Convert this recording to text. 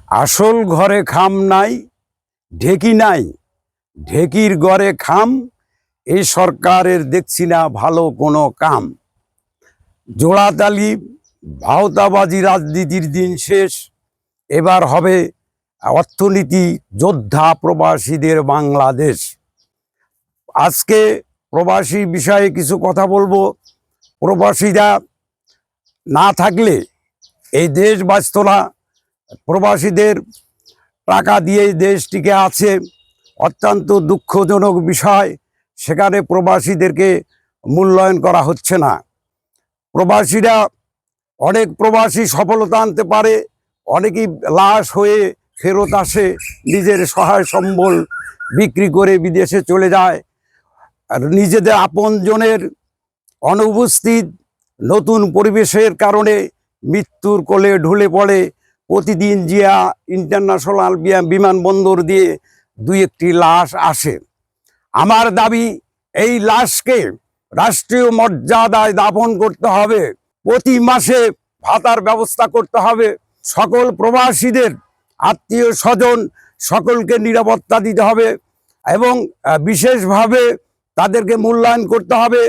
আসল ঘরে খাম নাই, ঢেকি নাই, ঢেকির ঘরে খাম। এই সরকারের দেখছি না ভালো কোনো কাম। জোড়াতালি ভাওতাবাজি রাজনীতির দিন শেষ। এবার হবে অর্থনীতি যোদ্ধা প্রবাসীদের বাংলাদেশ। আজকে প্রবাসী বিষয়ে কিছু কথা বলবো। প্রবাসীরা না থাকলে এই দেশ বাঁচত না। প্রবাসীদের টাকা দিয়েই দেশ টিকে আছে। অত্যন্ত দুঃখজনক বিষয়, সেখানে প্রবাসীদেরকে মূল্যায়ন করা হচ্ছে না। প্রবাসীরা অনেক প্রবাসী সফলতা আনতে পারে, অনেকেই লাশ হয়ে ফেরত আসে, নিজের সহায় সম্বল বিক্রি করে বিদেশে চলে যায়। আর নিজেদের আপনজনের অনুপস্থিত নতুন পরিবেশের কারণে মৃত্যুর কোলে ঢলে পড়ে। প্রতিদিন জিয়া ইন্টারন্যাশনাল বিমানবন্দর দিয়ে দুই একটি লাশ আসে। আমার দাবি, এই লাশকে রাষ্ট্রীয় মর্যাদায় দাফন করতে হবে। প্রতি মাসে ভাতার ব্যবস্থা করতে হবে। সকল প্রবাসীদের আত্মীয় স্বজন সকলকে নিরাপত্তা দিতে হবে এবং বিশেষভাবে তাদেরকে মূল্যায়ন করতে হবে।